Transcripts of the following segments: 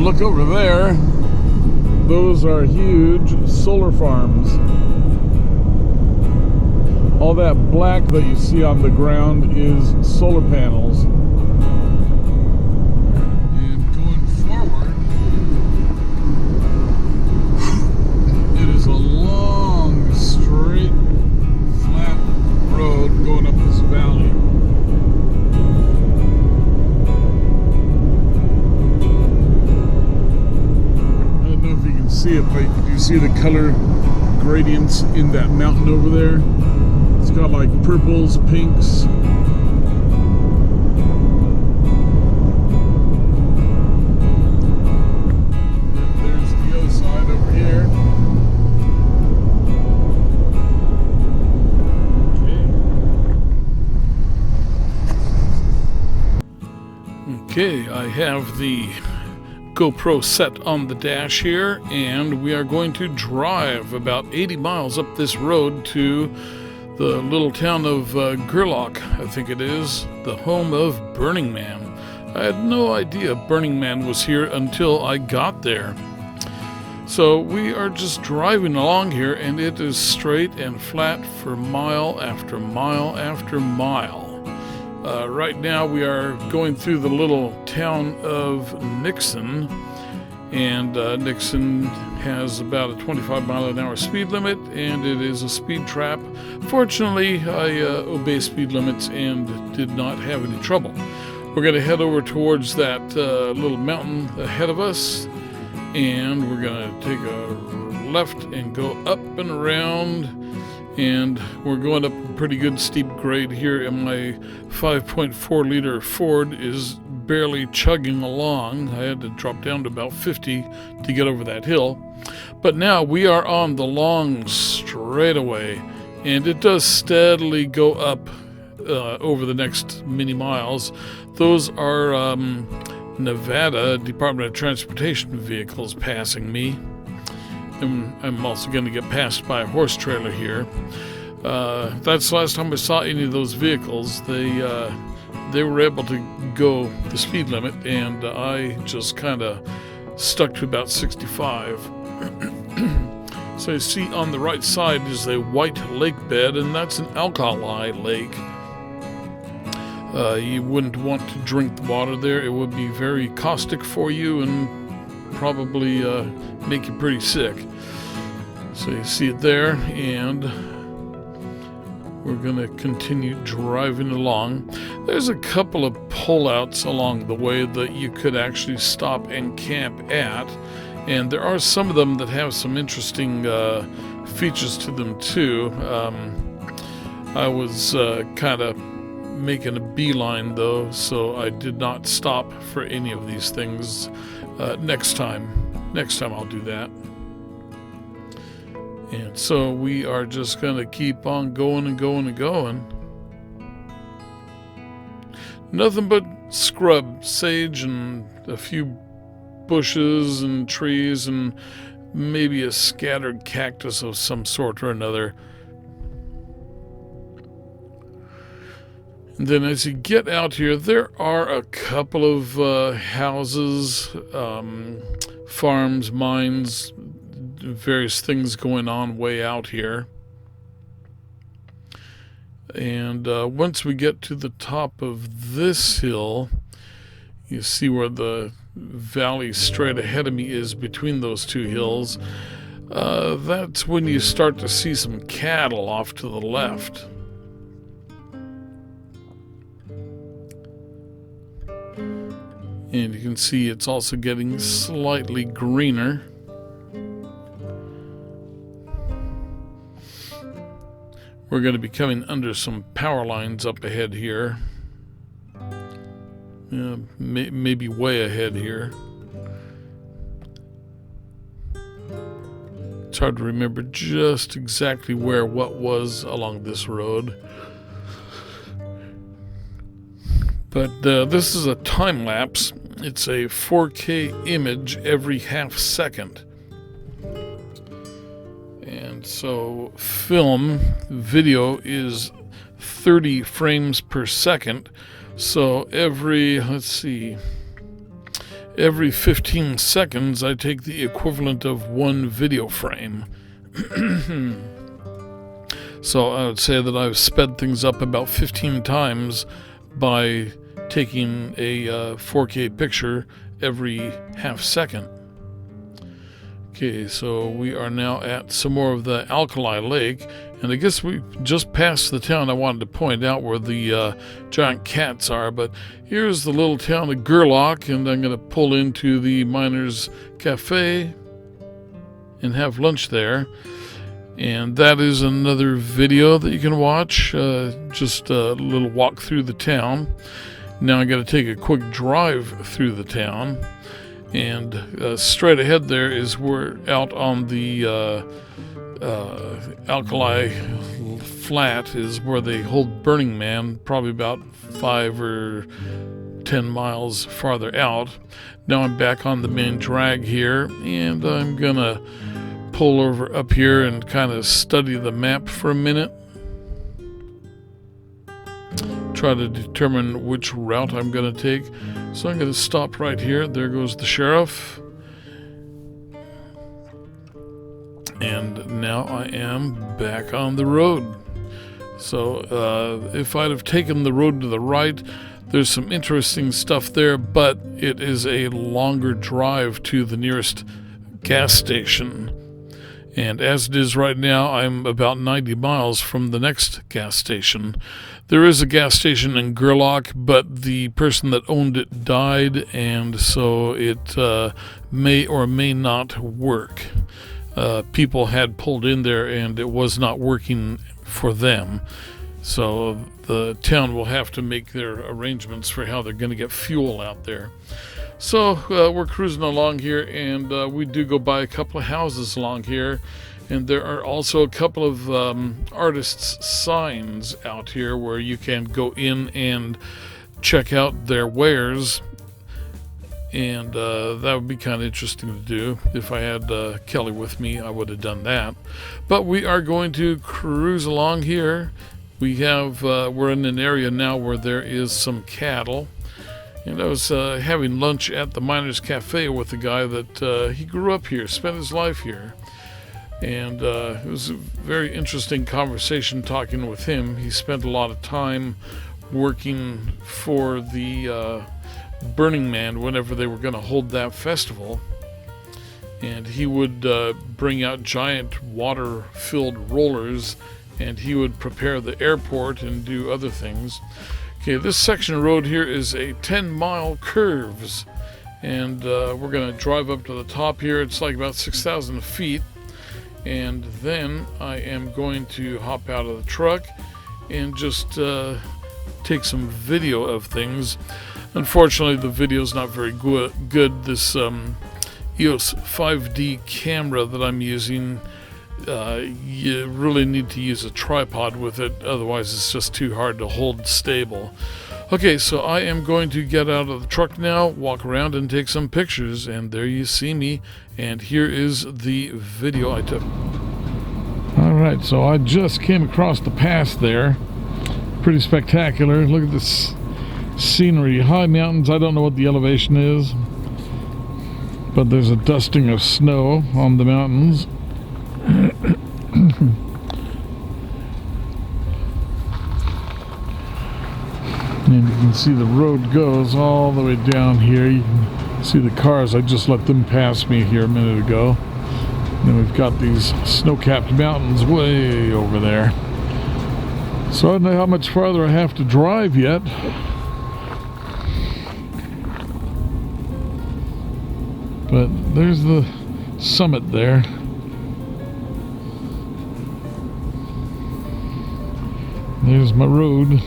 look over there. Those are huge solar farms. All that black that you see on the ground is solar panels. And going forward, it is a long, straight, flat road going up this valley. I don't know if you can see it, but do you see the color gradients in that mountain over there? It's got like purples, pinks. And there's the other side over here. Okay, I have the GoPro set on the dash here, and we are going to drive about 80 miles up this road to the little town of Gerlach, I think it is, the home of Burning Man. I had no idea Burning Man was here until I got there. So we are just driving along here, and it is straight and flat for mile after mile after mile. Right now we are going through the little town of Nixon, and Nixon has about a 25-mile-an-hour speed limit, and it is a speed trap. Fortunately, I obey speed limits and did not have any trouble. We're going to head over towards that little mountain ahead of us, and we're going to take a left and go up and around, and we're going up a pretty good steep grade here, and my 5.4-liter Ford is barely chugging along. I had to drop down to about 50 to get over that hill. But now we are on the long straightaway, and it does steadily go up over the next many miles. Those are Nevada Department of Transportation vehicles passing me. And I'm also going to get passed by a horse trailer here. That's the last time I saw any of those vehicles. They were able to go the speed limit, and I just kind of stuck to about 65. So you see on the right side is a white lake bed, and that's an alkali lake. You wouldn't want to drink the water there. It would be very caustic for you and probably make you pretty sick. So you see it there, and we're going to continue driving along. There's a couple of pullouts along the way that you could actually stop and camp at, and there are some of them that have some interesting features to them too. I was kind of making a beeline though, so I did not stop for any of these things. Next time I'll do that. And so we are just going to keep on going and going and going. Nothing but scrub, sage, and a few bushes and trees, and maybe a scattered cactus of some sort or another. And then as you get out here, there are a couple of houses, farms, mines, various things going on way out here. And once we get to the top of this hill, you see where the valley straight ahead of me is between those two hills. That's when you start to see some cattle off to the left. And you can see it's also getting slightly greener. We're going to be coming under some power lines up ahead here. Maybe way ahead here. It's hard to remember just exactly where what was along this road. But this is a time lapse. It's a 4K image every half second. And so video is 30 frames per second. So every every 15 seconds I take the equivalent of one video frame. So I would say that I've sped things up about 15 times by taking a 4K picture every half second. Okay, so we are now at some more of the Alkali Lake, and I guess we just passed the town I wanted to point out where the giant cats are, but here's the little town of Gerlach, and I'm going to pull into the Miners Cafe and have lunch there. And that is another video that you can watch, just a little walk through the town. Now I got to take a quick drive through the town, and straight ahead there is we're out on the Alkali Flat is where they hold Burning Man, probably about 5 or 10 miles farther out. Now I'm back on the main drag here, and I'm gonna pull over up here and kind of study the map for a minute. Try to determine which route I'm going to take. So I'm going to stop right here. There goes the sheriff. And now I am back on the road. So if I'd have taken the road to the right, there's some interesting stuff there, but it is a longer drive to the nearest gas station. And as it is right now, I'm about 90 miles from the next gas station. There is a gas station in Gerlach, but the person that owned it died, and so it may or may not work. People had pulled in there, and it was not working for them. So the town will have to make their arrangements for how they're going to get fuel out there. So we're cruising along here, and we do go by a couple of houses along here, and there are also a couple of artists' signs out here where you can go in and check out their wares, and that would be kind of interesting to do. If I had Kelly with me, I would have done that. But we are going to cruise along here. We're in an area now where there is some cattle. And I was having lunch at the Miners Cafe with a guy that he grew up here, spent his life here. And it was a very interesting conversation talking with him. He spent a lot of time working for the Burning Man whenever they were going to hold that festival. And he would bring out giant water-filled rollers, and he would prepare the airport and do other things. Okay, this section of road here is a 10-mile curves, and we're going to drive up to the top here. It's like about 6,000 feet, and then I am going to hop out of the truck and just take some video of things. Unfortunately, the video is not very good. This EOS 5D camera that I'm using, you really need to use a tripod with it, otherwise it's just too hard to hold stable. Okay, so I am going to get out of the truck now, walk around and take some pictures, and there you see me, and here is the video I took. Alright, so I just came across the pass there. Pretty spectacular. Look at this scenery. High mountains, I don't know what the elevation is, but there's a dusting of snow on the mountains. And you can see the road goes all the way down here. You can see the cars. I just let them pass me here a minute ago. Then we've got these snow-capped mountains way over there. So I don't know how much farther I have to drive yet. But there's the summit there. There's my road.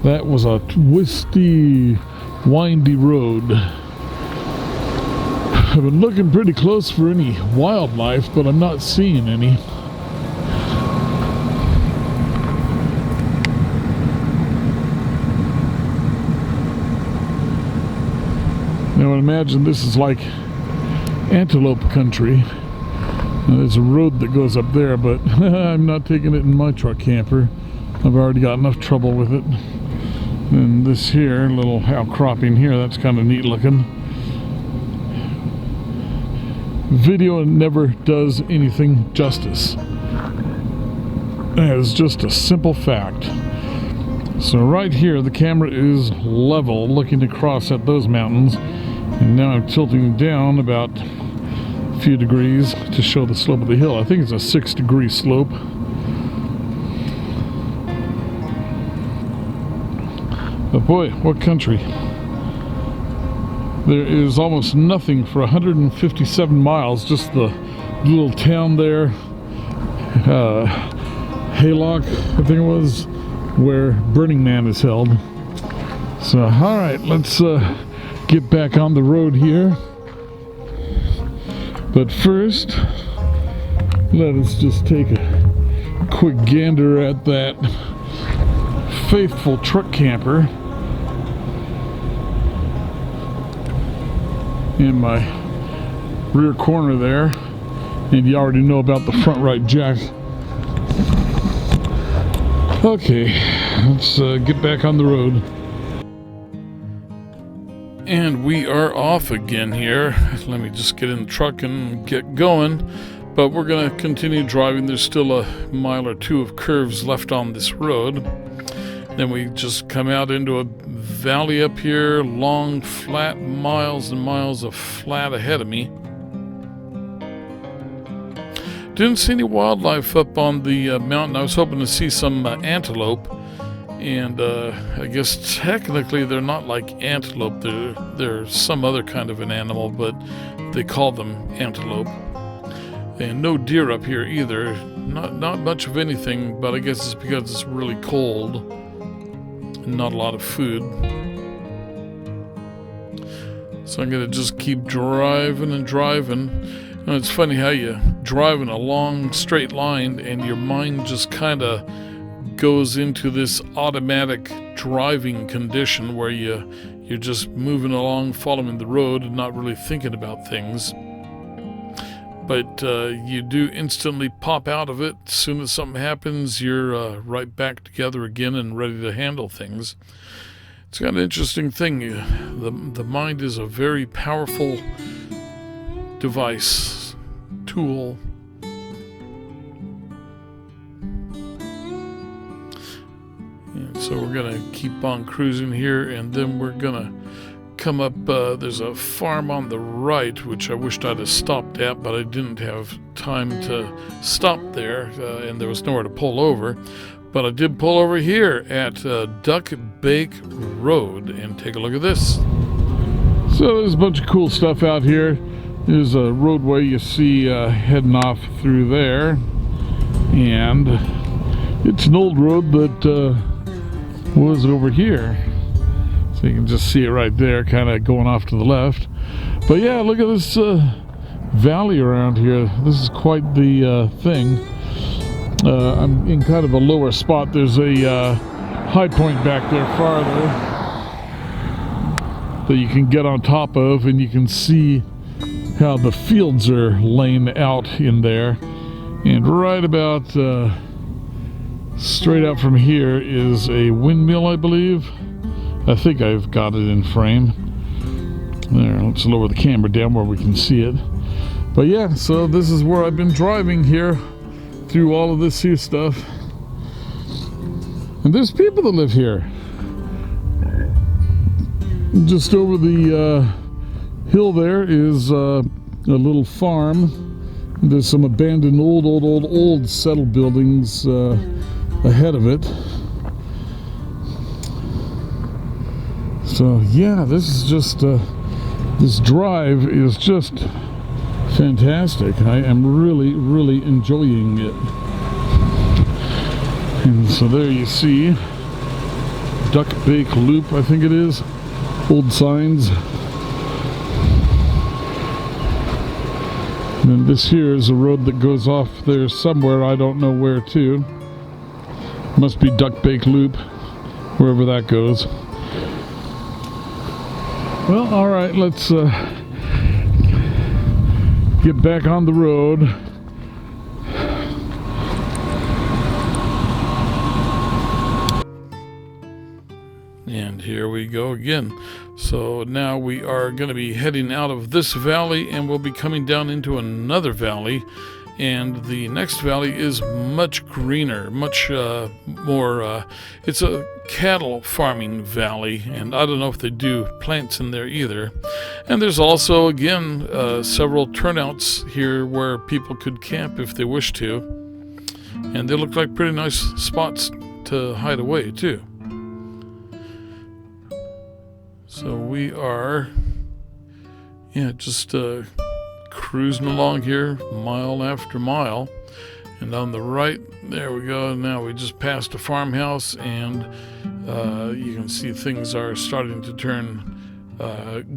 That was a twisty, windy road. I've been looking pretty close for any wildlife, but I'm not seeing any. Now I would imagine this is like antelope country. Now, there's a road that goes up there, but I'm not taking it in my truck camper. I've already got enough trouble with it. And this here, little outcropping here, that's kind of neat looking. Video never does anything justice. That is just a simple fact. So right here, the camera is level, looking across at those mountains. And now I'm tilting down about a few degrees to show the slope of the hill. I think it's a 6-degree slope. But boy, what country. There is almost nothing for 157 miles, just the little town there, Gerlach, I think it was, where Burning Man is held. So, alright, let's get back on the road here. But first, let us just take a quick gander at that faithful truck camper in my rear corner there. And you already know about the front right jack. Okay, let's get back on the road. And we are off again here. Let me just get in the truck and get going. But we're going to continue driving. There's still a mile or two of curves left on this road. Then we just come out into a valley up here, long, flat, miles and miles of flat ahead of me. Didn't see any wildlife up on the mountain. I was hoping to see some antelope. And I guess technically they're not like antelope. They're some other kind of an animal, but they call them antelope. And no deer up here either. Not much of anything, but I guess it's because it's really cold and not a lot of food. So I'm going to just keep driving and driving. And it's funny how you drive in a long straight line and your mind just kind of goes into this automatic driving condition where you're just moving along, following the road and not really thinking about things. But you do instantly pop out of it. As soon as something happens, you're right back together again and ready to handle things. It's kind of an interesting thing. The mind is a very powerful device, tool. And so we're going to keep on cruising here, and then we're going to come up. There's a farm on the right, which I wished I'd have stopped at, but I didn't have time to stop there, and there was nowhere to pull over. But I did pull over here at Duck Bake Road, and take a look at this. So there's a bunch of cool stuff out here. There's a roadway you see heading off through there, and it's an old road that was over here. So you can just see it right there, kind of going off to the left. But yeah, look at this valley around here. This is quite the thing. I'm in kind of a lower spot. There's a high point back there farther that you can get on top of, and you can see how the fields are laying out in there. And right about straight out from here is a windmill, I believe. I think I've got it in frame. There, let's lower the camera down where we can see it. But yeah, so this is where I've been driving here through all of this here stuff. And there's people that live here. Just over the hill there is a little farm. There's some abandoned old settled buildings ahead of it. So yeah, this is just this drive is just fantastic. I am really enjoying it. And so there you see Duck Bake Loop, I think it is. Old signs. And then this here is a road that goes off there somewhere. I don't know where to. Must be Duck Bake Loop, wherever that goes. Well, all right, let's get back on the road. there we go again. So now we are going to be heading out of this valley, and we'll be coming down into another valley. And the next valley is much greener, much more, it's a cattle farming valley, and I don't know if they do plants in there either. And there's also, again, several turnouts here where people could camp if they wish to. And they look like pretty nice spots to hide away, too. So we are, just cruising along here, mile after mile. And on the right, there we go. Now we just passed a farmhouse, and you can see things are starting to turn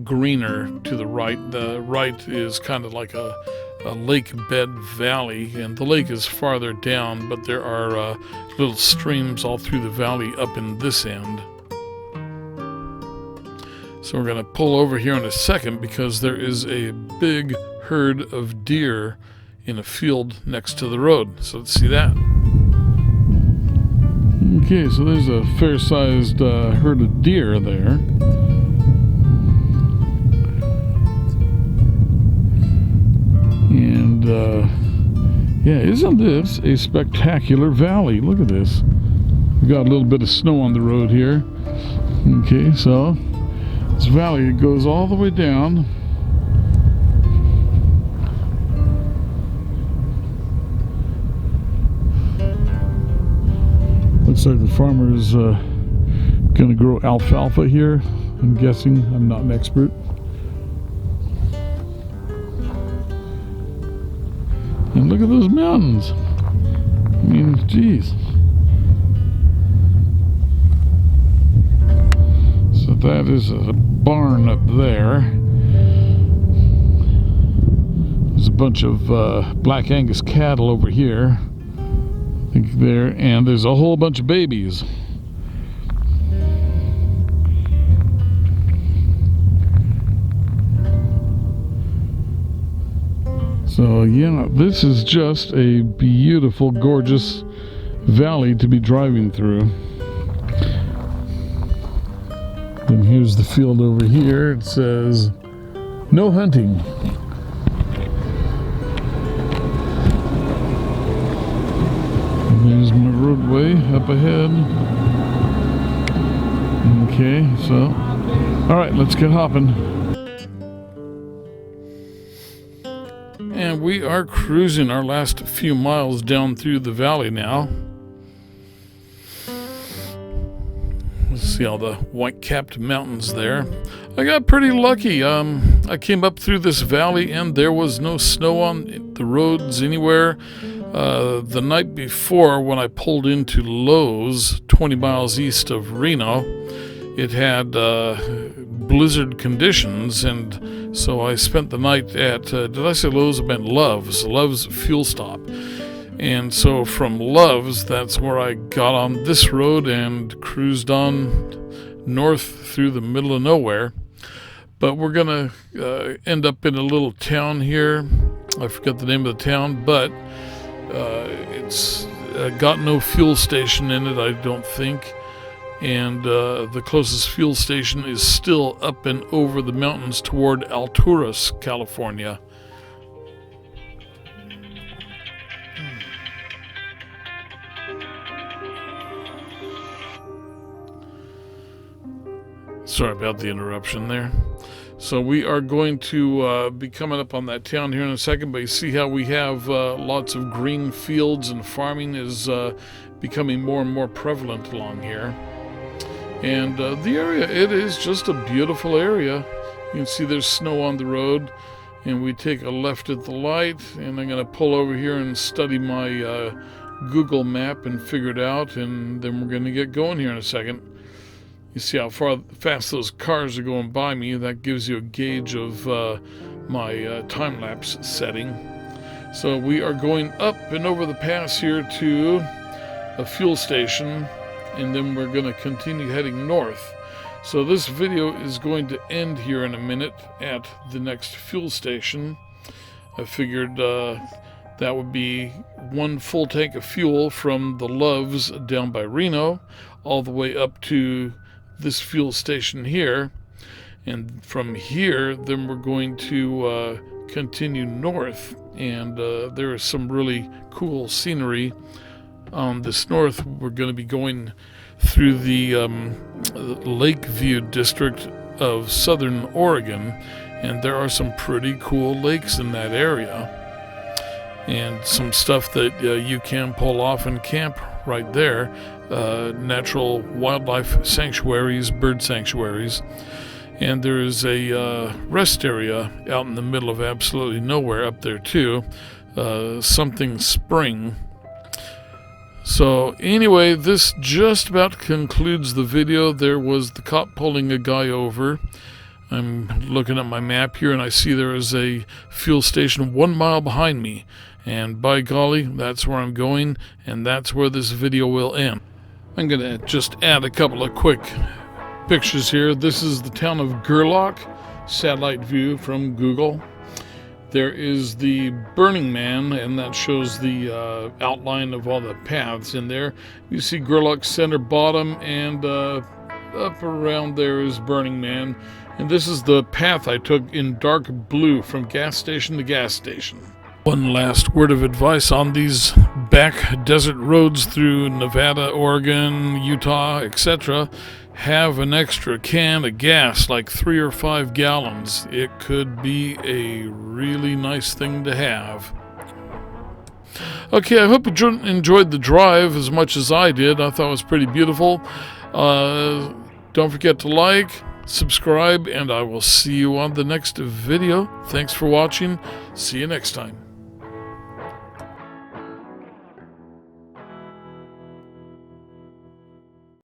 greener to the right. The right is kind of like a lake bed valley, and the lake is farther down, but there are little streams all through the valley up in this end. So we're going to pull over here in a second because there is a big herd of deer in a field next to the road. So let's see that. Okay, so there's a fair-sized herd of deer there. And isn't this a spectacular valley? Look at this. We got a little bit of snow on the road here. Okay, so this valley, it goes all the way down. Looks like the farmer is going to grow alfalfa here, I'm guessing. I'm not an expert. And look at those mountains. I mean, geez. So that is a barn up there. There's a bunch of Black Angus cattle over here. I think there, and there's a whole bunch of babies. So this is just a beautiful, gorgeous valley to be driving through. Then here's the field over here. It says, no hunting. And there's my roadway up ahead. Okay, so, all right, let's get hopping. And we are cruising our last few miles down through the valley now. Let's see all the white-capped mountains there. I got pretty lucky. I came up through this valley and there was no snow on the roads anywhere. The night before, when I pulled into Lowe's, 20 miles east of Reno, it had blizzard conditions, and so I spent the night at, did I say Lowe's? I meant Love's fuel stop. And so from Love's, that's where I got on this road and cruised on north through the middle of nowhere. But we're going to end up in a little town here. I forget the name of the town, but it's got no fuel station in it, I don't think. And the closest fuel station is still up and over the mountains toward Alturas, California. Sorry about the interruption there. So we are going to be coming up on that town here in a second, but you see how we have lots of green fields, and farming is becoming more and more prevalent along here. And the area, it is just a beautiful area. You can see there's snow on the road, and we take a left at the light, and I'm going to pull over here and study my Google map and figure it out, and then we're going to get going here in a second. You see how fast those cars are going by me. That gives you a gauge of my time-lapse setting. So we are going up and over the pass here to a fuel station, and then we're going to continue heading north. So this video is going to end here in a minute at the next fuel station. I figured that would be one full tank of fuel from the Loves down by Reno all the way up to this fuel station here. And from here, then we're going to continue north. And there is some really cool scenery on this north. We're going to be going through the Lakeview district of southern Oregon. And there are some pretty cool lakes in that area. And some stuff that you can pull off and camp right there. Natural wildlife sanctuaries, bird sanctuaries. And there is a rest area out in the middle of absolutely nowhere up there too. Something Spring. So anyway, this just about concludes the video. There was the cop pulling a guy over. I'm looking at my map here and I see there is a fuel station 1 mile behind me. And by golly, that's where I'm going, and that's where this video will end. I'm going to just add a couple of quick pictures here. This is the town of Gerlach, satellite view from Google. There is the Burning Man, and that shows the outline of all the paths in there. You see Gerlach center bottom, and up around there is Burning Man. And this is the path I took in dark blue from gas station to gas station. One last word of advice on these back desert roads through Nevada, Oregon, Utah, etc. Have an extra can of gas, like 3 or 5 gallons. It could be a really nice thing to have. Okay, I hope you enjoyed the drive as much as I did. I thought it was pretty beautiful. Don't forget to like, subscribe, and I will see you on the next video. Thanks for watching. See you next time.